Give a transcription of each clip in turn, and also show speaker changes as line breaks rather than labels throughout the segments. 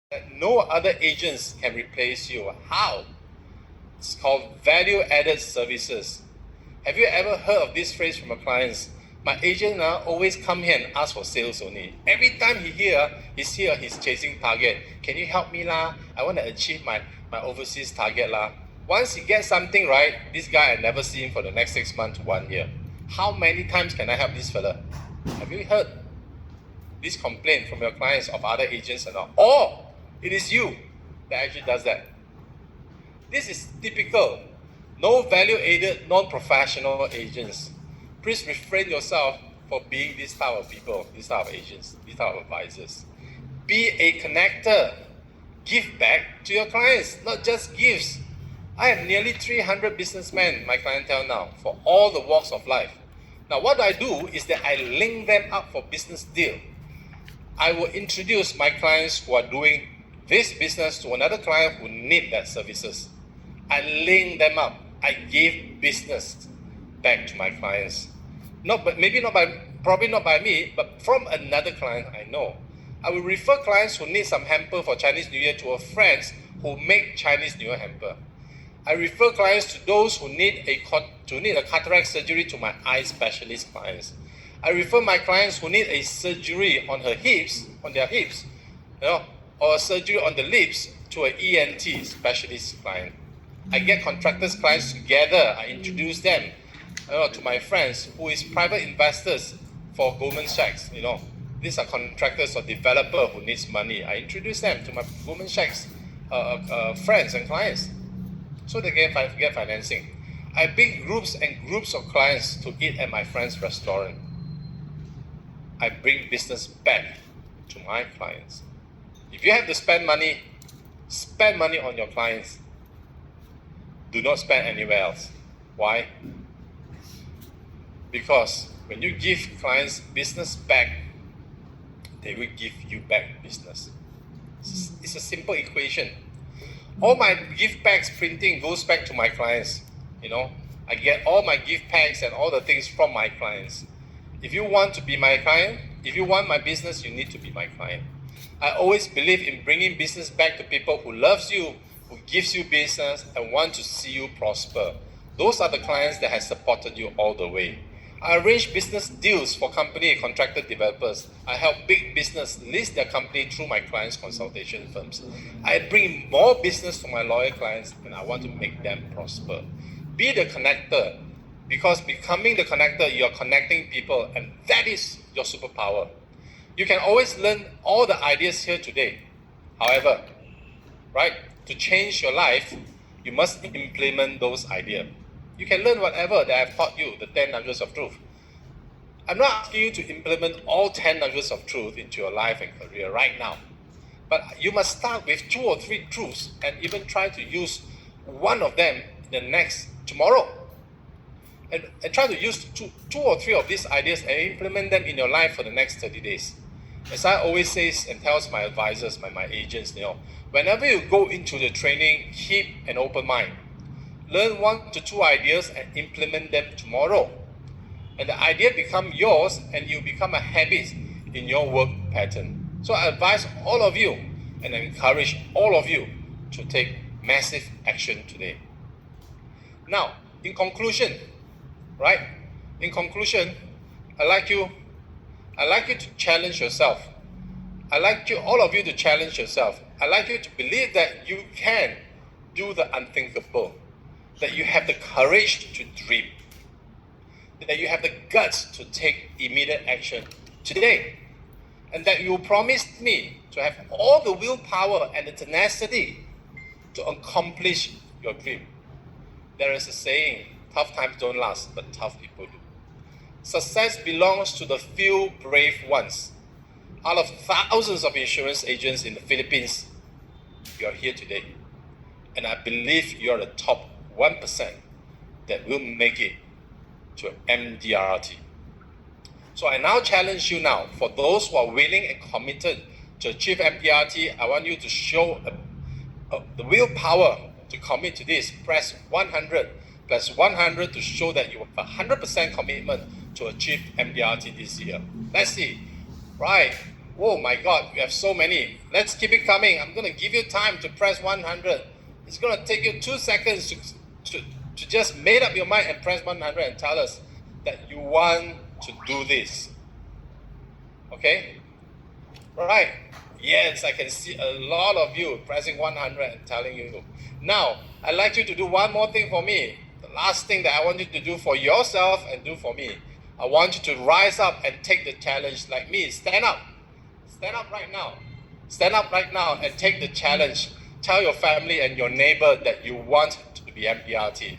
that no other agents can replace you. How? It's called value-added services. Have you ever heard of this phrase from your clients? My agent always come here and ask for sales only. Every time he's chasing target. Can you help me lah? I want to achieve my overseas target lah. Once he gets something right, this guy, I never see him for the next 6 months to 1 year. How many times can I help this fella? Have you heard this complaint from your clients of other agents or not? Or it is you that actually does that. This is typical. No value-added, non-professional agents. Please refrain yourself for being this type of people, this type of agents, this type of advisors. Be a connector. Give back to your clients, not just gifts. I have nearly 300 businessmen, my clientele now, for all the walks of life. Now, what I do is that I link them up for business deal. I will introduce my clients who are doing this business to another client who need that services. I link them up. I give business back to my clients. Probably not by me, but from another client I know. I will refer clients who need some hamper for Chinese New Year to a friends who make Chinese New Year hamper. I refer clients to those who need a cataract surgery to my eye specialist clients. I refer my clients who need a surgery on their hips, or a surgery on the lips to an ENT specialist client. I get contractors clients together. I introduce them to my friends who is private investors for Goldman Sachs. These are contractors or developer who needs money. I introduce them to my Goldman Sachs friends and clients so they can get financing. I bring groups and groups of clients to eat at my friend's restaurant. I bring business back to my clients. If you have to spend money on your clients. Do not spend anywhere else. Why? Because when you give clients business back, they will give you back business. It's a simple equation. All my gift packs printing goes back to my clients. I get all my gift packs and all the things from my clients. If you want to be my client, if you want my business, you need to be my client. I always believe in bringing business back to people who loves you, who gives you business and want to see you prosper. Those are the clients that have supported you all the way. I arrange business deals for company and contractor developers. I help big business list their company through my clients' consultation firms. I bring more business to my loyal clients and I want to make them prosper. Be the connector, because becoming the connector, you're connecting people, and that is your superpower. You can always learn all the ideas here today. However, to change your life, you must implement those ideas. You can learn whatever that I've taught you, the 10 nuggets of truth. I'm not asking you to implement all 10 nuggets of truth into your life and career right now. But you must start with 2 or 3 truths and even try to use one of them tomorrow. And try to use two or three of these ideas and implement them in your life for the next 30 days. As I always say and tells my advisors, my agents, whenever you go into the training, keep an open mind. Learn 1 to 2 ideas and implement them tomorrow. And the idea become yours and you become a habit in your work pattern. So I advise all of you and encourage all of you to take massive action today. Now, in conclusion, I'd like you to challenge yourself. All of you to challenge yourself. I'd like you to believe that you can do the unthinkable, that you have the courage to dream, that you have the guts to take immediate action today, and that you promise me to have all the willpower and the tenacity to accomplish your dream. There is a saying, tough times don't last, but tough people do. Success belongs to the few brave ones. Out of thousands of insurance agents in the Philippines, you are here today. And I believe you are the top 1% that will make it to MDRT. So I now challenge you now, for those who are willing and committed to achieve MDRT, I want you to show the willpower to commit to this. Press 100 plus 100 to show that you have 100% commitment to achieve MDRT this year. Let's see. Right. Oh my God, we have so many. Let's keep it coming. I'm going to give you time to press 100. It's going to take you 2 seconds to just make up your mind and press 100 and tell us that you want to do this. Okay? Right. Yes, I can see a lot of you pressing 100 and telling you. Now, I'd like you to do one more thing for me. The last thing that I want you to do for yourself and do for me. I want you to rise up and take the challenge like me. Stand up. Stand up right now. Stand up right now and take the challenge. Tell your family and your neighbor that you want to be MDRT.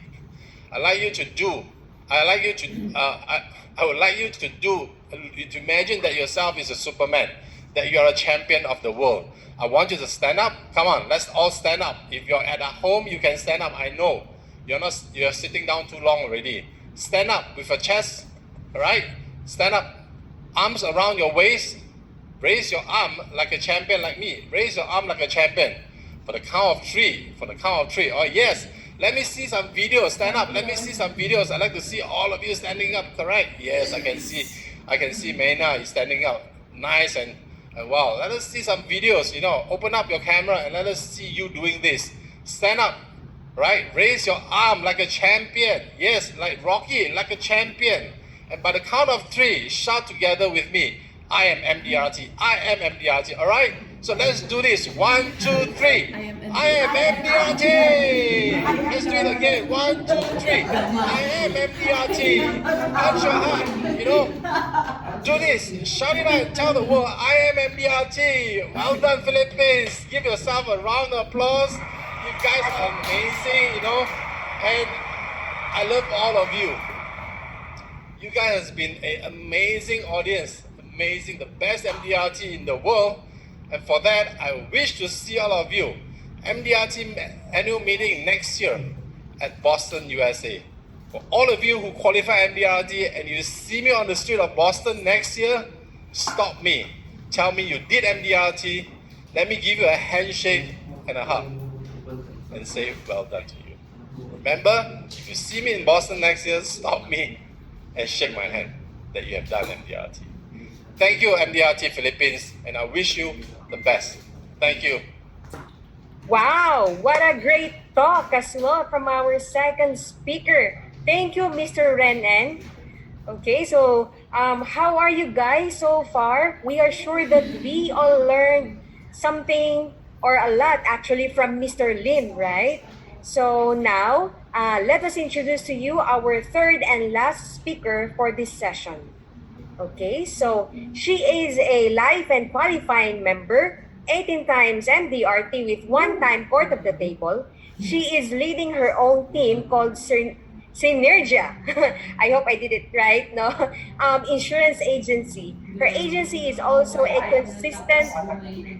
I like you to do. I like you to. I would like you to do. To imagine that yourself is a Superman, that you are a champion of the world. I want you to stand up. Come on, let's all stand up. If you're at home, you can stand up. I know you're not. You're sitting down too long already. Stand up with your chest. All right. Stand up. Arms around your waist. Raise your arm like a champion, like me. Raise your arm like a champion. For the count of three. For the count of three. Oh yes. Let me see some videos. Stand up. Let me see some videos. I'd like to see all of you standing up. Correct? Yes, I can see. I can see Mena is standing up. Nice and wow. Let us see some videos. You know, open up your camera and let us see you doing this. Stand up. Right? Raise your arm like a champion. Yes, like Rocky, like a champion. And by the count of three, shout together with me. I am MDRT. I am MDRT. All right? So let's do this. 1, 2, 3. I am MDRT. Let's do it again. 1, 2, 3. I am MDRT. Punch your heart. You know, do this. Shout it out. Tell the world, I am MDRT. Well done, Philippines. Give yourself a round of applause. You guys are amazing, you know. And I love all of you. You guys have been an amazing audience. Amazing, the best MDRT in the world. And for that, I wish to see all of you. MDRT annual meeting next year at Boston, USA. For all of you who qualify MDRT and you see me on the street of Boston next year, stop me. Tell me you did MDRT. Let me give you a handshake and a hug and say well done to you. Remember, if you see me in Boston next year, stop me and shake my hand that you have done MDRT. Thank you, MDRT Philippines, and I wish you the best. Thank you.
Wow, what a great talk as well from our second speaker. Thank you, Mr. Renan. Okay, so how are you guys so far? We are sure that we all learned something or a lot actually from Mr. Lim, right? So now, let us introduce to you our third and last speaker for this session. Okay, so she is a life and qualifying member, 18 times MDRT with 1-time court of the table. She is leading her own team called Synergia. I hope I did it right, no? Insurance agency. Her agency is also a consistent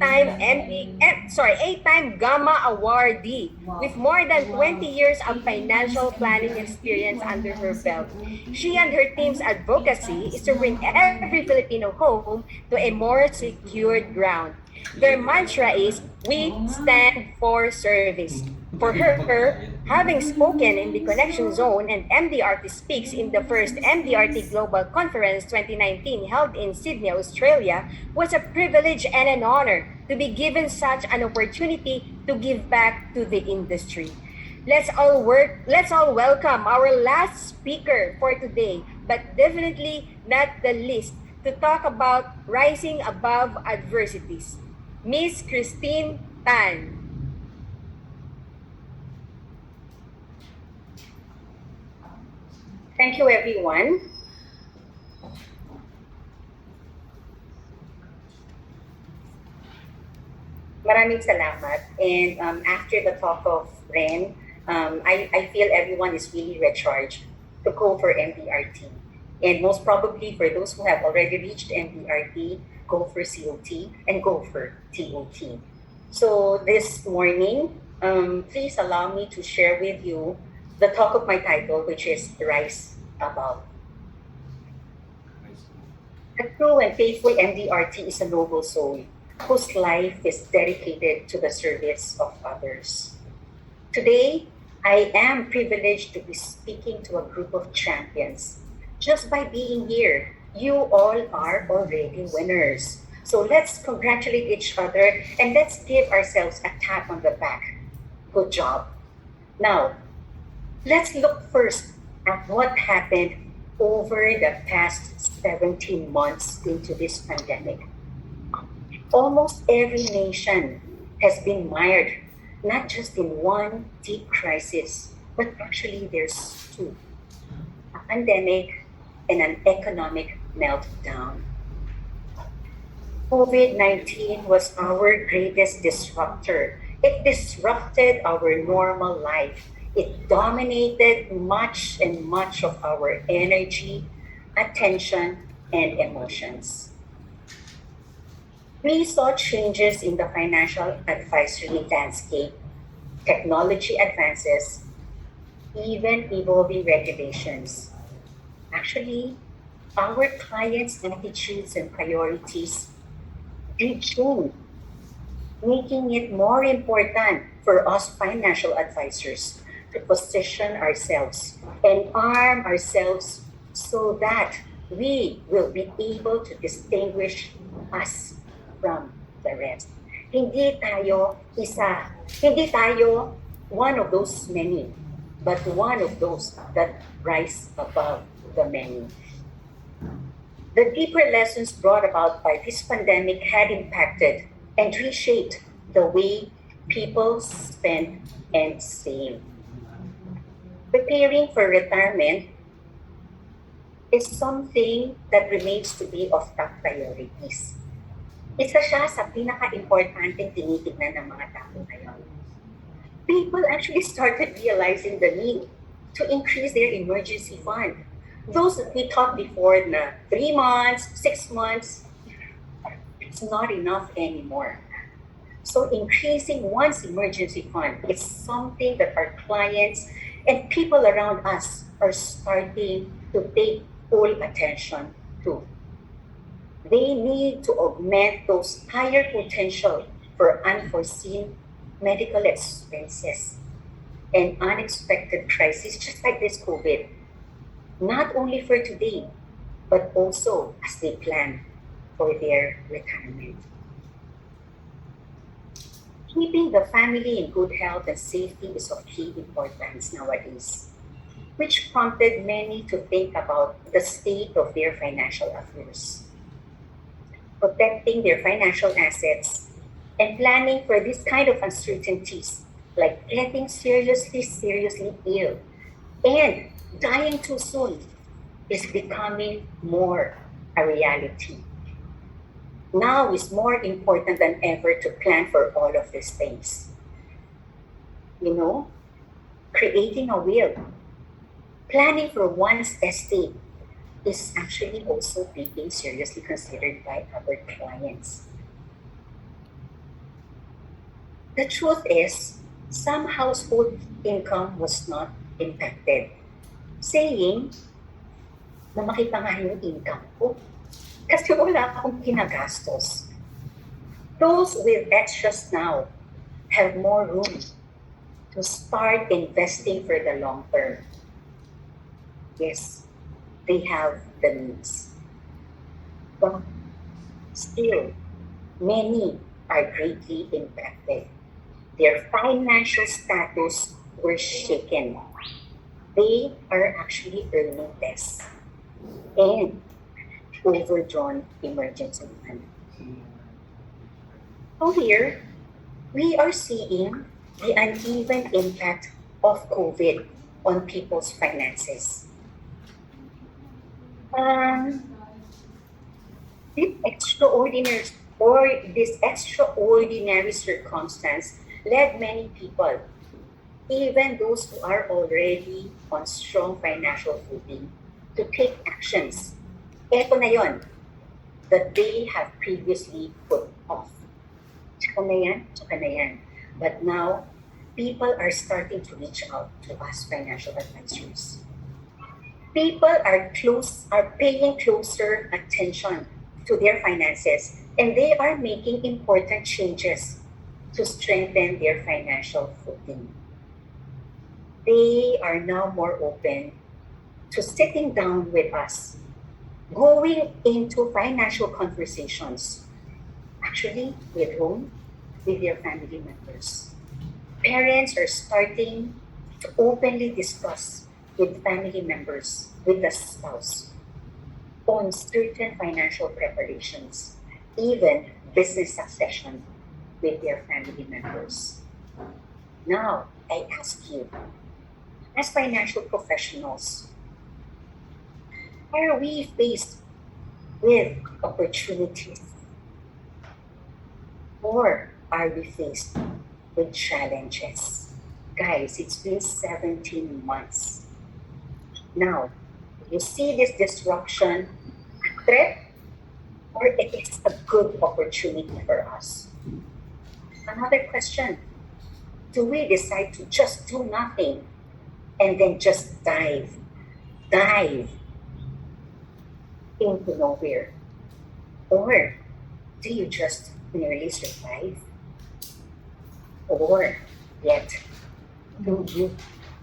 8-time Gamma awardee with more than 20 years of financial planning experience under her belt. She and her team's advocacy is to bring every Filipino home to a more secured ground. Their mantra is, we stand for service. For her, having spoken in the Connection Zone and MDRT Speaks in the first MDRT Global Conference 2019 held in Sydney, Australia, was a privilege and an honor to be given such an opportunity to give back to the industry. Let's all welcome our last speaker for today, but definitely not the least, to talk about rising above adversities. Miss Christine Tan. Thank you, everyone. Maraming salamat. And after the talk of Ren, I feel everyone is really recharged to go for MDRT. And most probably for those who have already reached MDRT, go for COT and go for TOT. So this morning, please allow me to share with you the talk of my title, which is Rise Above. A true and faithful MDRT is a noble soul whose life is dedicated to the service of others. Today, I am privileged to be speaking to a group of champions. Just by being here, you all are already winners. So let's congratulate each other and let's give ourselves a tap on the back. Good job. Now, let's look first at what happened over the past 17 months into this pandemic. Almost every nation has been mired, not just in one deep crisis, but actually there's two: a pandemic and an economic meltdown. COVID 19 was our greatest disruptor. It disrupted our normal life. It dominated much and much of our energy, attention, and emotions. We saw changes in the financial advisory landscape, technology advances, even evolving regulations. Actually, our clients' attitudes and priorities did change, making it more important for us financial advisors to position ourselves and arm ourselves so that we will be able to distinguish us from the rest. Hindi tayo one of those many, but one of those that rise above the many. The deeper lessons brought about by this pandemic had impacted and reshaped the way people spend and save. Preparing for retirement is something that remains to be of top priorities. Isa siya sa pinaka-importanteng tinitignan ng mga tao ngayon. People actually started realizing the need to increase their emergency fund. Those that we thought before na 3 months, 6 months, it's not enough anymore. So increasing one's emergency fund is something that our clients and people around us are starting to take full attention to. They need to augment those higher potential for unforeseen medical expenses and unexpected crises just like this COVID, not only for today, but also as they plan for their retirement. Keeping the family in good health and safety is of key importance nowadays, which prompted many to think about the state of their financial affairs, protecting their financial assets, and planning for this kind of uncertainties, like getting seriously ill and dying too soon, is becoming more a reality. Now is more important than ever to plan for all of these things. You know, creating a will, planning for one's estate is actually also being seriously considered by our clients. The truth is, some household income was not impacted, saying na makita nga yung income ko kasi wala akong ginagastos. Those with extras now have more room to start investing for the long term. Yes, they have the means. But still, many are greatly impacted. Their financial status were shaken. They are actually earning less and overdrawn emergency fund. So here, we are seeing the uneven impact of COVID on people's finances. This extraordinary this extraordinary circumstance led many people, even those who are already on strong financial footing, to take actions. Eto na yon, that they have previously put off. Tsaka na yan. But now, people are starting to reach out to us financial advisors. People are paying closer attention to their finances, and they are making important changes to strengthen their financial footing. They are now more open to sitting down with us, going into financial conversations,
Actually, with whom? With their family members. Parents are starting to openly discuss with family members, with the spouse, on certain financial preparations, even business succession with their family members. Now, I ask you, as financial professionals, are we faced with opportunities or are we faced with challenges? Guys, it's been 17 months. Now, you see this disruption a threat or it is a good opportunity for us? Another question, do we decide to just do nothing and then just dive into nowhere? Or do you just merely survive? Or yet, do you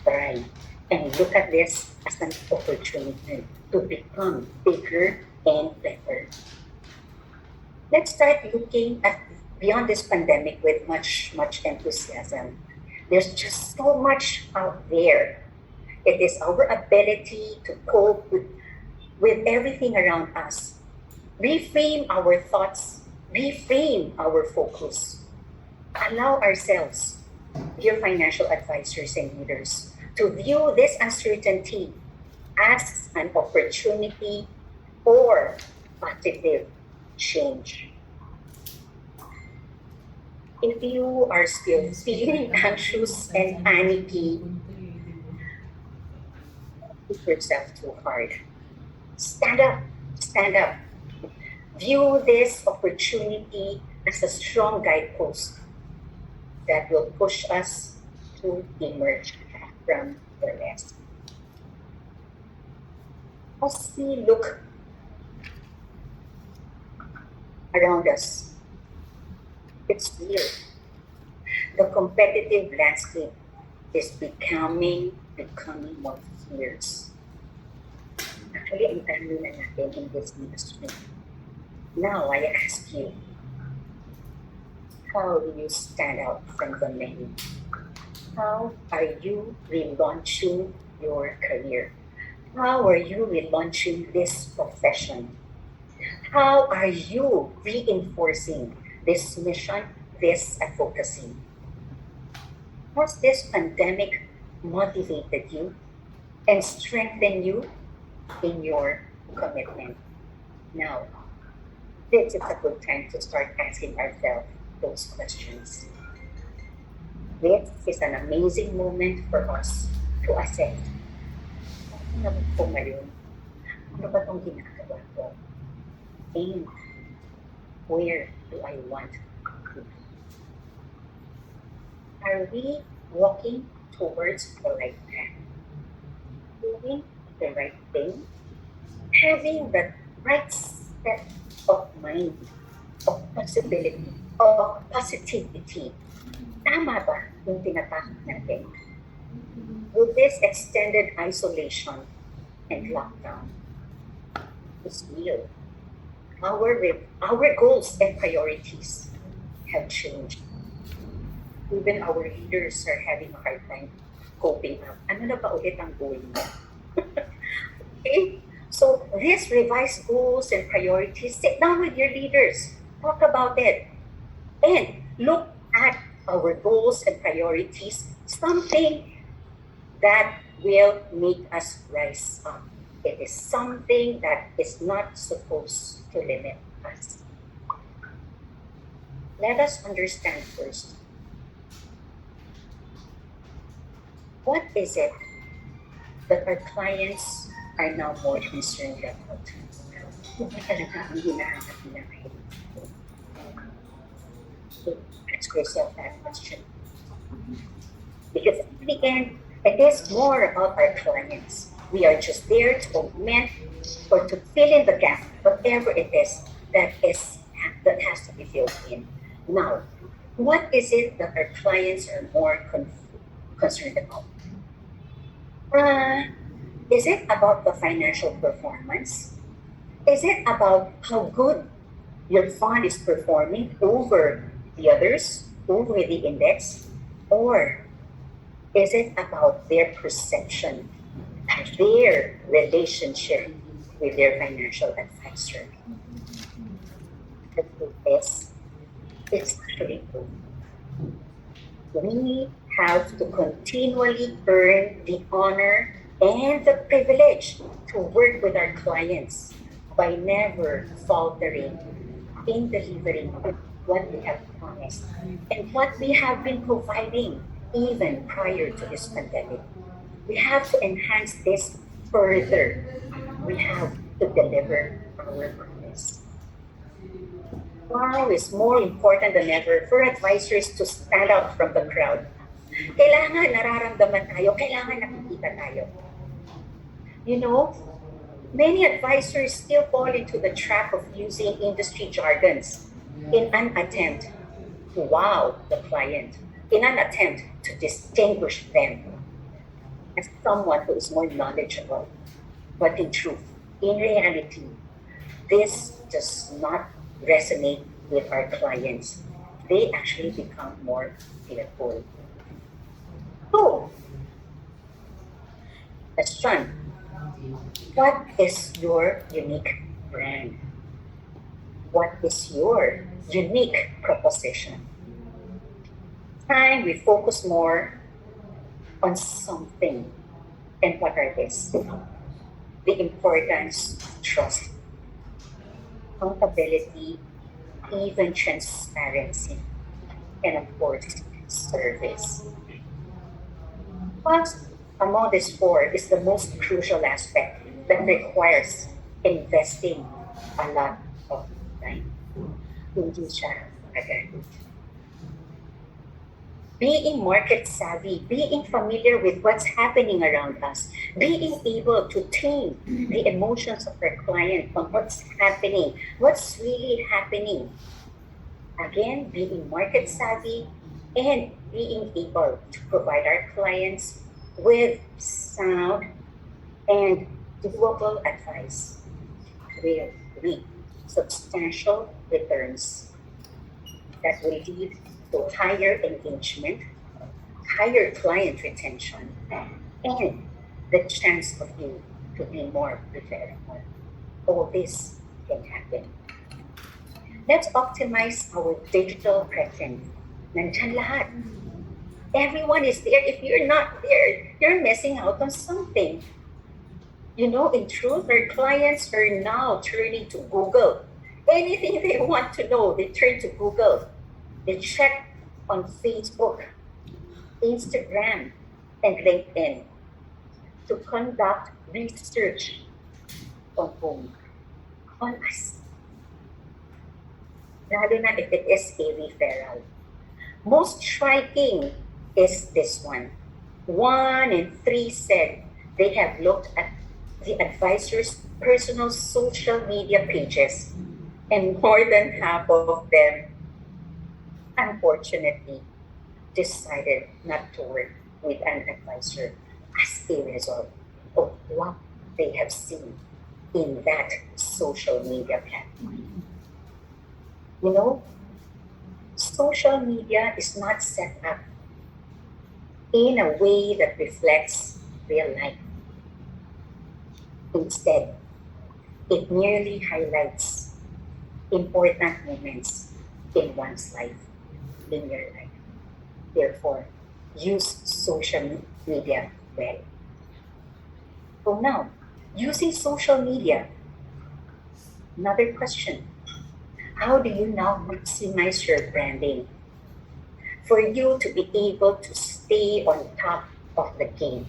try and look at this as an opportunity to become bigger and better? Let's start looking at beyond this pandemic with much enthusiasm. There's just so much out there. It is our ability to cope with everything around us. Reframe our thoughts, reframe our focus. Allow ourselves, dear financial advisors and leaders, to view this uncertainty as an opportunity for positive change. If you are still feeling anxious and panicky, push yourself too hard. Stand up, stand up. View this opportunity as a strong guidepost that will push us to emerge from the rest. As we look around us, it's clear the competitive landscape is becoming more fierce. Actually, ang dami na natin in this industry. Now, I ask you, how do you stand out from the many? How are you relaunching your career? How are you relaunching this profession? How are you reinforcing this mission, this advocacy? Has this pandemic motivated you and strengthened you in your commitment? Now, this is a good time to start asking ourselves those questions. This is an amazing moment for us to assess. Ano naman po ngayon? Ano ba itong ginagawa ko? And where do I want to be? Are we walking towards the right path? Doing the right thing? Having the right set of mind, of possibility, of positivity? Tama ba yung tinatakot natin? With this extended isolation and lockdown, is real. Our goals and priorities have changed. Even our leaders are having a hard time coping up. Ano na ba ulit ang goal mo? Okay? So, these revised goals and priorities, sit down with your leaders. Talk about it. And look at our goals and priorities, something that will make us rise up. It is something that is not supposed to limit us. Let us understand first, what is it that our clients are now more concerned about? Ano ba talaga ang hinahanap nila ngayon? So, ask yourself that question. Because in the end, it is more about our clients. We are just there to augment or to fill in the gap, whatever it is that has to be filled in. Now, what is it that our clients are more concerned about? Is it about the financial performance? Is it about how good your fund is performing over the others, over the index, or is it about their perception, their relationship with their financial advisor? The truth is, it's actually both. We have to continually earn the honor and the privilege to work with our clients by never faltering in delivering what we have promised and what we have been providing even prior to this pandemic. We have to enhance this further. We have to deliver our promise. Now is more important than ever for advisors to stand out from the crowd. Kailangan nararamdaman tayo, kailangan nakikita tayo. You know, many advisors still fall into the trap of using industry jargons in an attempt to wow the client, in an attempt to distinguish them as someone who is more knowledgeable. But in truth, in reality, this does not resonate with our clients. They actually become more fearful. So, question, what is your unique brand? What is your unique proposition? Time we focus more on something. And what are these? The importance of trust, accountability, even transparency, and of course, service. What among these four is the most crucial aspect that requires investing a lot of time? Hindi siya agad. Being market savvy, being familiar with what's happening around us, being able to tame the emotions of our client on what's happening, what's really happening. Again, being market savvy and being able to provide our clients with sound and doable advice will reap substantial returns that will lead to higher engagement, higher client retention, and the chance of you to be more preferable. All this can happen. Let's optimize our digital presence. Nandyan lahat. Everyone is there. If you're not there, you're missing out on something. You know, in truth, our clients are now turning to Google. Anything they want to know, they turn to Google. They check on Facebook, Instagram, and LinkedIn to conduct research on whom? On us. Lalo na if it is a referral. Most striking is this one. 1 in 3 said they have looked at the advisor's personal social media pages, and more than half of them, unfortunately, decided not to work with an advisor as a result of what they have seen in that social media platform. You know, social media is not set up in a way that reflects real life. Instead, it merely highlights important moments in one's life, in your life. Therefore, use social media well. So now, using social media, another question. How do you now maximize your branding? For you to be able to stay on top of the game,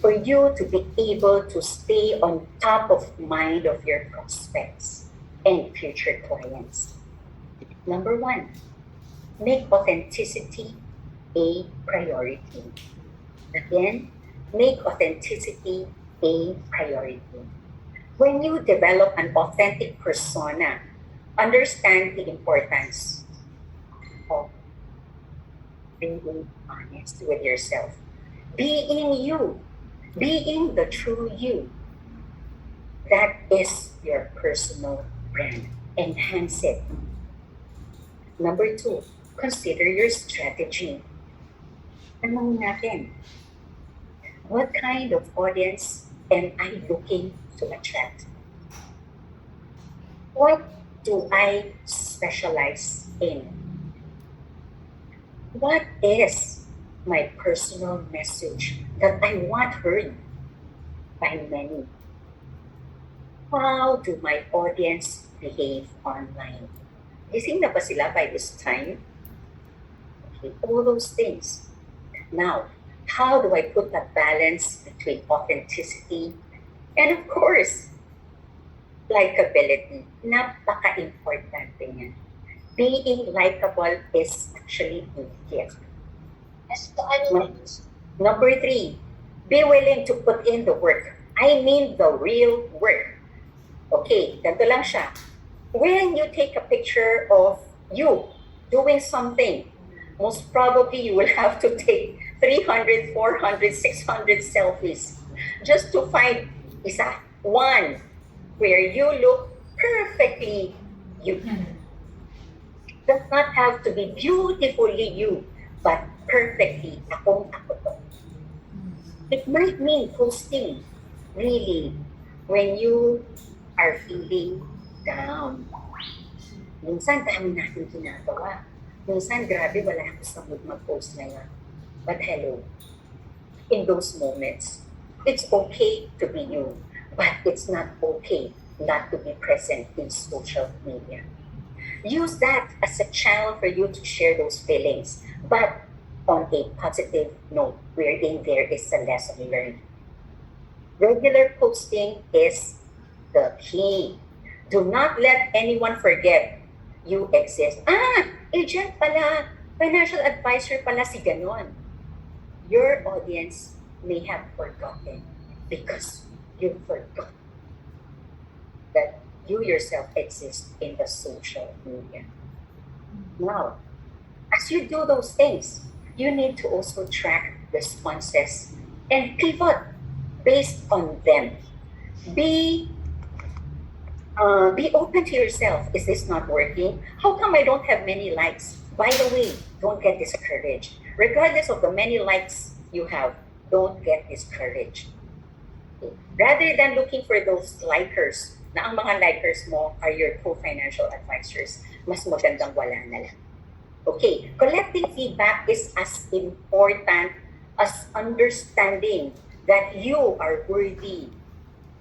for you to be able to stay on top of mind of your prospects and future clients. Number 1, make authenticity a priority. Again, make authenticity a priority. When you develop an authentic persona, understand the importance of being honest with yourself, being you, being the true you. That is your personal brand. enhance it. Number two, consider your strategy. Tanongin natin, what kind of audience am I looking to attract? What do I specialize in? What is my personal message that I want heard by many? How do my audience behave online? Gising na ba sila by this time? Okay, all those things. Now, how do I put a balance between authenticity and, of course, likability? Napaka-importante niyan. Being likable is actually a gift. Number three, be willing to put in the work. I mean the real work. Okay, ganito lang siya. When you take a picture of you doing something, most probably you will have to take 300, 400, 600 selfies just to find one where you look perfectly you. Does not have to be beautifully you, but perfectly ako to. It might mean posting really when you are feeling down. Minsan dami natin ginagawa. Minsan grabe wala ako sa mood mag-post ngayon. But hello, in those moments, it's okay to be you, but it's not okay not to be present in social media. Use that as a channel for you to share those feelings, but on a positive note, wherein there is a lesson learned. Regular posting is the key. Do not let anyone forget you exist. Agent pala, financial advisor pala si ganon. Your audience may have forgotten because you forgot that you yourself exist in the social media. Now, as you do those things, you need to also track responses and pivot based on them. Be open to yourself. Is this not working? How come I don't have many likes? By the way, don't get discouraged. Regardless of the many likes you have, don't get discouraged. Rather than looking for those likers, na ang mga likers mo are your co-financial advisors, mas magandang wala na lang. Okay, collecting feedback is as important as understanding that you are worthy.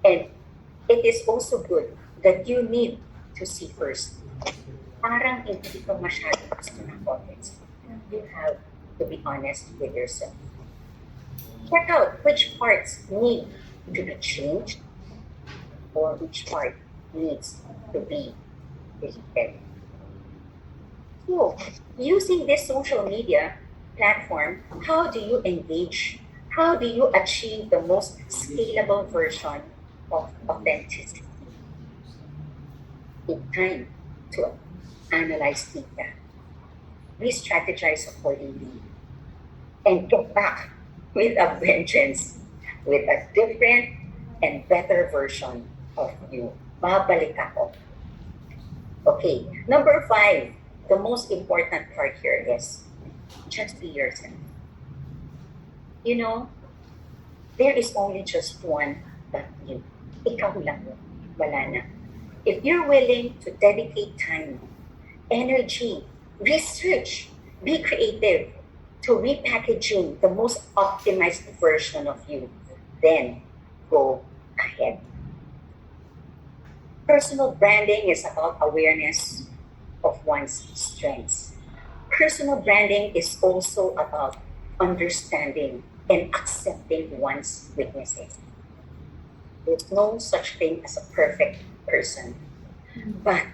And it is also good that you need to see first. Parang hindi ko masyadong gusto ng audience. You have to be honest with yourself. Check out which parts need to be changed or which part needs to be deleted. So, using this social media platform, how do you engage? How do you achieve the most scalable version of authenticity? Take time to analyze data, re-strategize accordingly, and get back with a vengeance, with a different and better version of you. Babalik ako. Okay, number 5, the most important part here is just be yourself. You know, there is only just one but you. Ikaw lang. Wala na. If you're willing to dedicate time, energy, research, be creative to repackaging the most optimized version of you, then go ahead. Personal branding is about awareness of one's strengths. Personal branding is also about understanding and accepting one's weaknesses. There's no such thing as a perfect person, but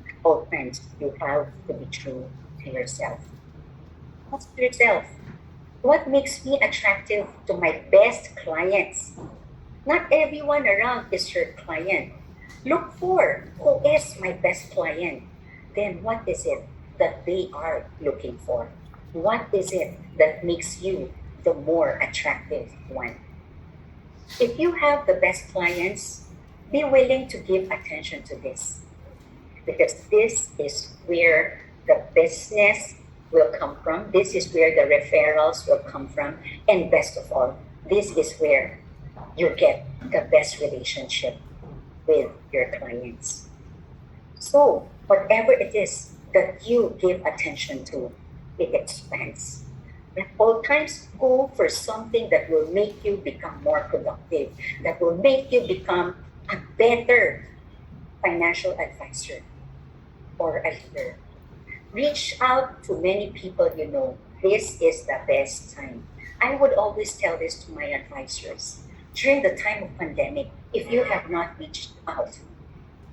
at all times you have to be true to yourself. Ask yourself, what makes me attractive to my best clients? Not everyone around is your client. Look for who is my best client. Then what is it that they are looking for? What is it that makes you the more attractive one? If you have the best clients, be willing to give attention to this. because this is where the business will come from. This is where the referrals will come from. And best of all, this is where you get the best relationship with your clients. So, whatever it is that you give attention to, it expands. At all times, go for something that will make you become more productive, that will make you become a better financial advisor or a leader. Reach out to many people you know. This is the best time. I would always tell this to my advisors. During the time of pandemic, if you have not reached out,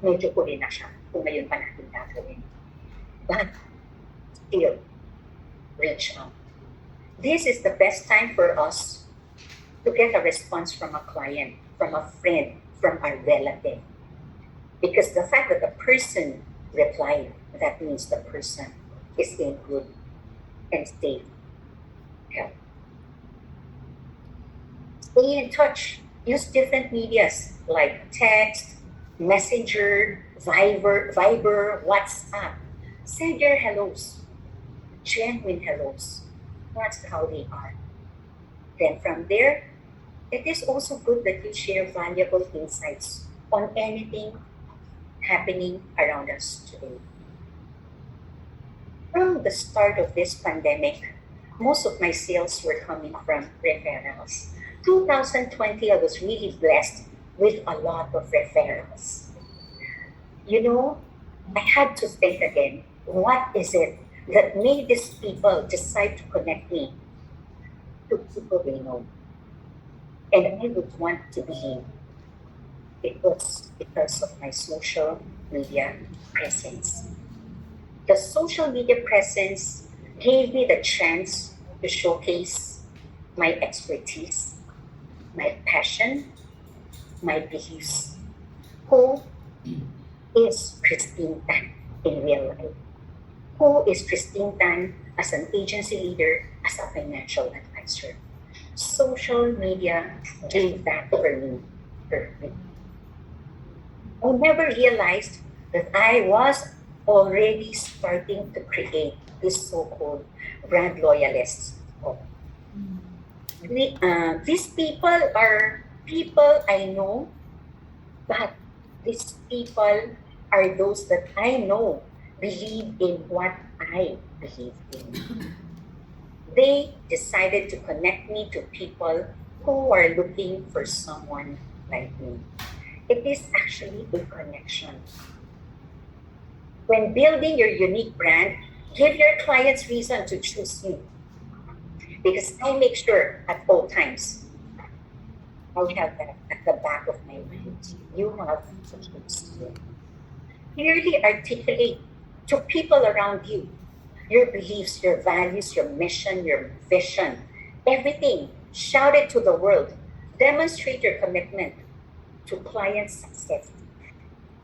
medyo huli na siya kung ngayon pa natin gagawin. But still, reach out. This is the best time for us to get a response from a client, from a friend, from a relative. Because the fact that the person replied, that means the person is in good and safe health. Stay in touch. Use different medias like text, Messenger, Viber, WhatsApp. Send your hellos, genuine hellos. That's how they are. Then from there, it is also good that you share valuable insights on anything happening around us today. From the start of this pandemic, most of my sales were coming from referrals. 2020, I was really blessed with a lot of referrals. You know, I had to think again, what is it that made these people decide to connect me to people they know? And I would want to believe it was because of my social media presence. The social media presence gave me the chance to showcase my expertise, my passion, my beliefs. Who is Christine Tan in real life? Who is Christine Tan as an agency leader, as a financial advisor? Social media gave that for me. I never realized that I was already starting to create this so-called brand loyalists. These people are people I know, but these people are those that I know believe in what I believe in. They decided to connect me to people who are looking for someone like me. It is actually a connection. When building your unique brand, give your clients reason to choose you. Because I make sure at all times, I have that at the back of my mind. You have to choose you. Clearly articulate to people around you your beliefs, your values, your mission, your vision, everything. Shout it to the world. Demonstrate your commitment to client success.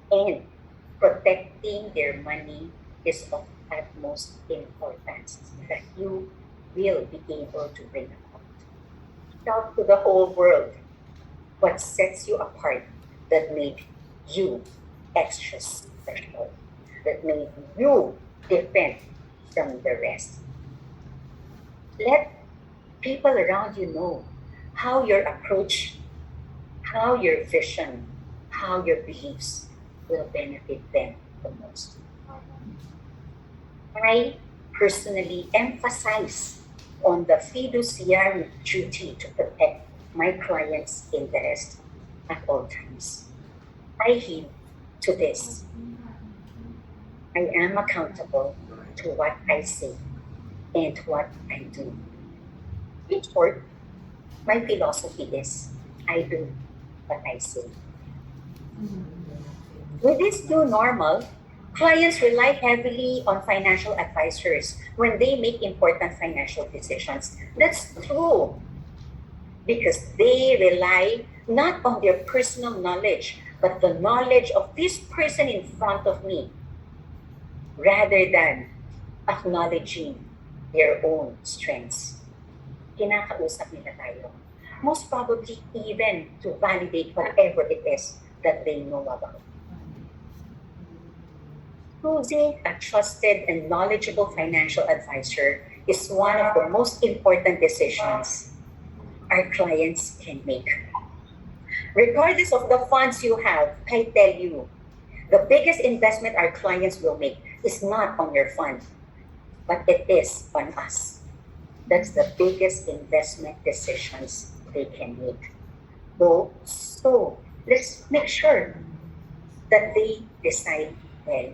And protecting their money is of utmost importance that you will be able to bring about. Shout to the whole world what sets you apart that made you extra special, that made you different from the rest. Let people around you know how your approach, how your vision, how your beliefs will benefit them the most. I personally emphasize on the fiduciary duty to protect my clients' interest at all times. I heed to this. I am accountable to what I say and what I do. In short, my philosophy is I do what I say. With this new normal, clients rely heavily on financial advisors when they make important financial decisions. That's true because they rely not on their personal knowledge, but the knowledge of this person in front of me, rather than acknowledging their own strengths. Kinakausap nila tayo. Most probably even to validate whatever it is that they know about. Choosing a trusted and knowledgeable financial advisor is one of the most important decisions our clients can make. Regardless of the funds you have, I tell you, the biggest investment our clients will make is not on your fund, but it is on us. That's the biggest investment decisions they can make. So let's make sure that they decide well.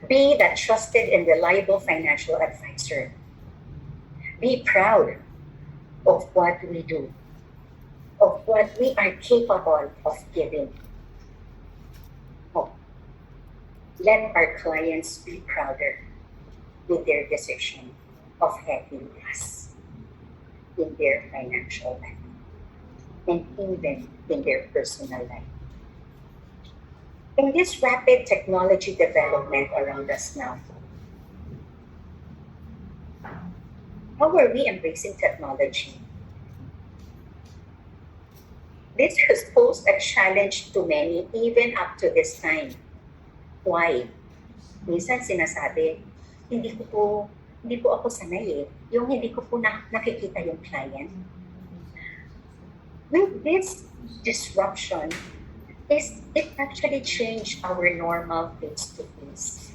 Be that trusted and reliable financial advisor. Be proud of what we do, of what we are capable of giving. Oh, let our clients be prouder with their decision of having us in their financial life and even in their personal life. In this rapid technology development around us now, how are we embracing technology? This has posed a challenge to many even up to this time. Why? Minsan sinasabi, hindi po ako sanay yung hindi ko po nakikita yung client. With this disruption, it actually changed our normal face-to-face.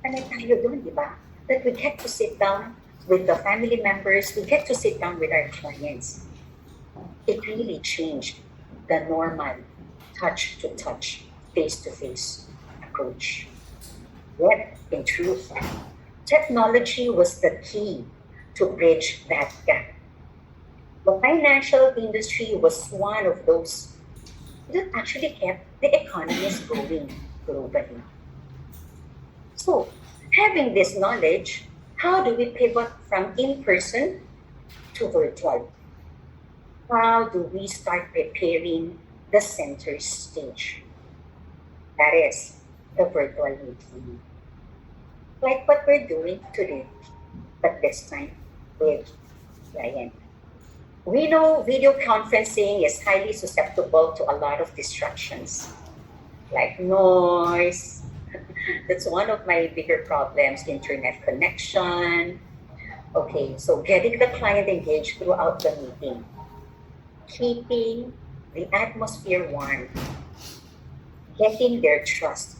Sanay tayo doon, di ba? That we get to sit down with the family members, we get to sit down with our clients. It really changed the normal touch-to-touch, face-to-face approach. Yet, in truth, technology was the key to bridge that gap. The financial industry was one of those that actually kept the economies going globally. So, having this knowledge, how do we pivot from in-person to virtual? How do we start preparing the center stage? That is the virtual meeting. Like what we're doing today, but this time with Ryan. We know video conferencing is highly susceptible to a lot of distractions, like noise. That's one of my bigger problems, internet connection. Okay, so getting the client engaged throughout the meeting, keeping the atmosphere warm, getting their trust,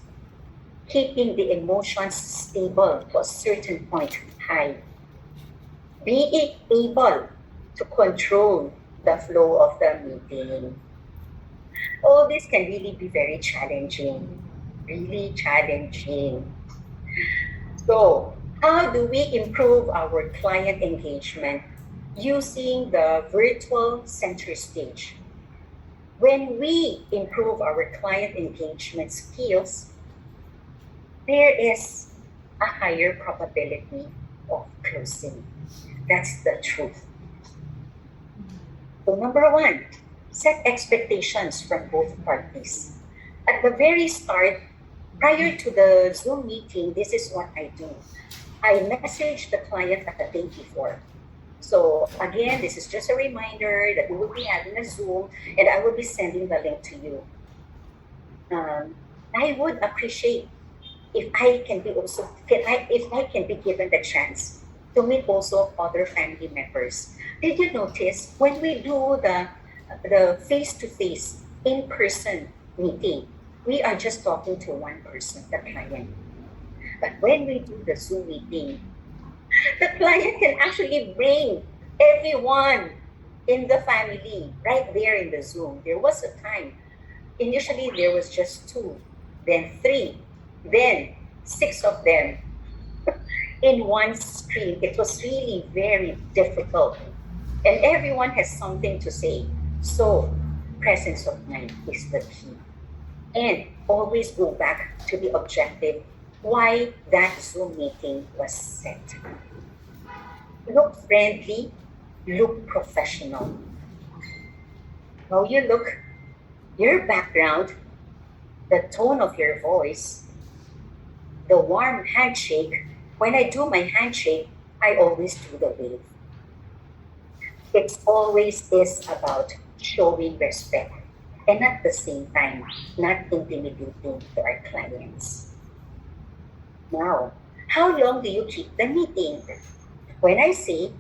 keeping the emotions stable to a certain point high, being able to control the flow of the meeting. All this can really be very challenging, really challenging. So, how do we improve our client engagement using the virtual center stage? When we improve our client engagement skills, there is a higher probability of closing. That's the truth. So number one, set expectations from both parties. At the very start, prior to the Zoom meeting, this is what I do. I message the client at the day before. So again, this is just a reminder that we will be having a Zoom and I will be sending the link to you. I would appreciate if I can be given the chance to meet also other family members. Did you notice when we do the face-to-face in-person meeting, we are just talking to one person, the client. But when we do the Zoom meeting, the client can actually bring everyone in the family right there in the Zoom. There was a time, initially there was just 2, then 3, then 6 of them in one screen. It was really very difficult. And everyone has something to say. So, presence of mind is the key. And always go back to the objective, why that Zoom meeting was set. Look friendly, look professional. How you look, your background, the tone of your voice, the warm handshake. When I do my handshake, I always do the wave. It always is about showing respect and at the same time, not intimidating to our clients. Now, how long do you keep the meeting? When I say